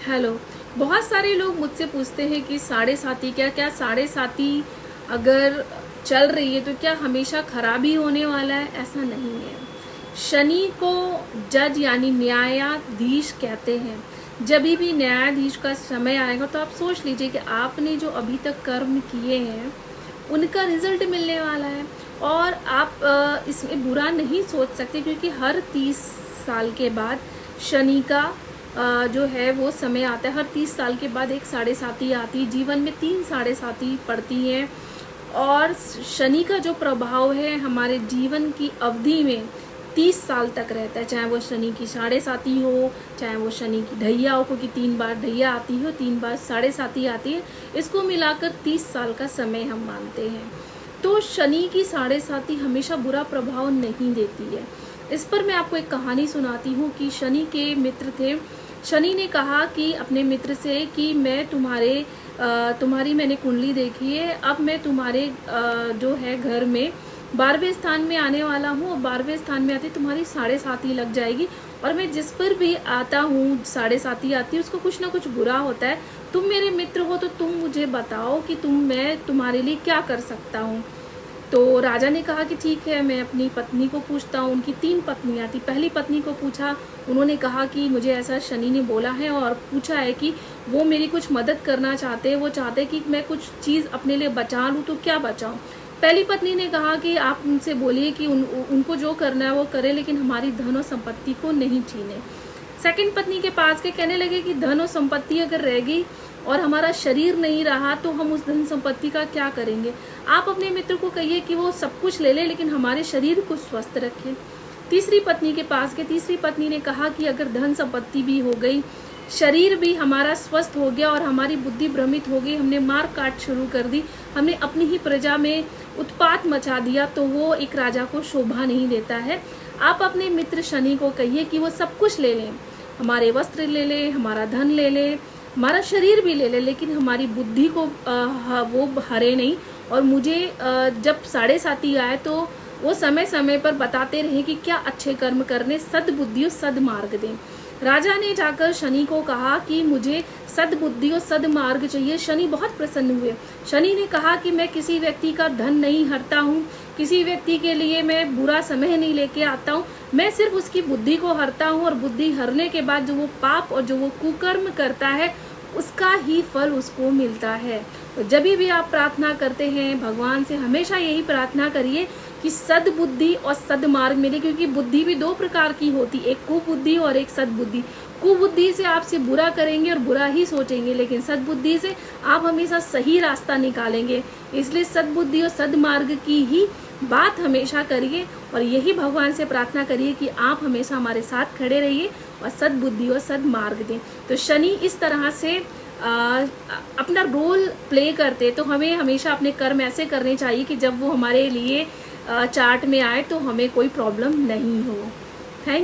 Hello. बहुत सारे लोग मुझसे पूछते हैं कि साढ़े साती क्या साढ़े साती अगर चल रही है तो क्या हमेशा खराब ही होने वाला है? ऐसा नहीं है। शनि को जज यानी न्यायाधीश कहते हैं। जब भी न्यायाधीश का समय आएगा तो आप सोच लीजिए कि आपने जो अभी तक कर्म किए हैं उनका रिजल्ट मिलने वाला है। और आप इसमें बुरा नहीं सोच सकते, क्योंकि हर 30 साल के बाद शनि का जो है वो समय आता है। हर 30 साल के बाद एक साढ़े साती आती है। जीवन में 3 साढ़े साती पड़ती हैं और शनि का जो प्रभाव है हमारे जीवन की अवधि में 30 साल तक रहता है। चाहे वो शनि की साढ़े साती हो, चाहे वो शनि की ढैया हो, क्योंकि 3 बार ढैया आती है, 3 बार साढ़े साती आती है। इसको मिलाकर 30 साल का समय हम मानते हैं। तो शनि की साढ़े साती हमेशा बुरा प्रभाव नहीं देती है। इस पर मैं आपको एक कहानी सुनाती हूँ कि शनि के मित्र थे। शनि ने कहा कि अपने मित्र से कि मैं तुम्हारी मैंने कुंडली देखी है, अब मैं तुम्हारे जो है घर में 12वें स्थान में आने वाला हूँ और 12वें स्थान में आती तुम्हारी साढ़े साती लग जाएगी। और मैं जिस पर भी आता हूँ साढ़े साती आती है उसको कुछ ना कुछ बुरा होता है। तुम मेरे मित्र हो तो तुम मुझे बताओ कि मैं तुम्हारे लिए क्या कर सकता हूँ। तो राजा ने कहा कि ठीक है, मैं अपनी पत्नी को पूछता हूँ। उनकी 3 पत्नियाँ थी। पहली पत्नी को पूछा, उन्होंने कहा कि मुझे ऐसा शनि ने बोला है और पूछा है कि वो मेरी कुछ मदद करना चाहते हैं। वो चाहते कि मैं कुछ चीज़ अपने लिए बचा लूँ, तो क्या बचाऊँ। पहली पत्नी ने कहा कि आप उनसे बोलिए कि उनको जो करना है वो करे, लेकिन हमारी धन और संपत्ति को नहीं छीने। सेकंड पत्नी के पास के कहने लगे कि धन और संपत्ति अगर रहेगी और हमारा शरीर नहीं रहा तो हम उस धन संपत्ति का क्या करेंगे। आप अपने मित्र को कहिए कि वो सब कुछ ले ले, लेकिन हमारे शरीर को स्वस्थ रखे। तीसरी पत्नी के पास के तीसरी पत्नी ने कहा कि अगर धन संपत्ति भी हो गई, शरीर भी हमारा स्वस्थ हो गया और हमारी बुद्धि भ्रमित हो गई, हमने मार काट शुरू कर दी, हमने अपनी ही प्रजा में उत्पात मचा दिया, तो वो एक राजा को शोभा नहीं देता है। आप अपने मित्र शनि को कहिए कि वो सब कुछ ले लें, हमारे वस्त्र ले ले, हमारा धन ले ले, हमारा शरीर भी ले ले, लेकिन हमारी बुद्धि को वो हरे नहीं। और मुझे जब साढ़े साती आए तो वो समय समय पर बताते रहे कि क्या अच्छे कर्म करने, सद्बुद्धि और सद्मार्ग दें। राजा ने जाकर शनि को कहा कि मुझे सद्बुद्धि और सद्मार्ग चाहिए। शनि बहुत प्रसन्न हुए। शनि ने कहा कि मैं किसी व्यक्ति का धन नहीं हरता हूँ, किसी व्यक्ति के लिए मैं बुरा समय नहीं लेके आता हूँ, मैं सिर्फ उसकी बुद्धि को हरता हूँ। और बुद्धि हरने के बाद जो वो पाप और जो वो कुकर्म करता है उसका ही फल उसको मिलता है। तो जब भी आप प्रार्थना करते हैं भगवान से हमेशा यही प्रार्थना करिए कि सद्बुद्धि और सद्मार्ग मिले, क्योंकि बुद्धि भी 2 प्रकार की होती, एक कुबुद्धि और एक सद्बुद्धि। कुबुद्धि से आपसे बुरा करेंगे और बुरा ही सोचेंगे, लेकिन सद्बुद्धि से आप हमेशा सही रास्ता निकालेंगे। इसलिए सद्बुद्धि और सद्मार्ग की ही बात हमेशा करिए और यही भगवान से प्रार्थना करिए कि आप हमेशा हमारे साथ खड़े रहिए और सद्बुद्धि और सद्मार्ग दें। तो शनि इस तरह से अपना रोल प्ले करते, तो हमें हमेशा अपने कर्म ऐसे करने चाहिए कि जब वो हमारे लिए चार्ट में आए तो हमें कोई प्रॉब्लम नहीं हो। थैंक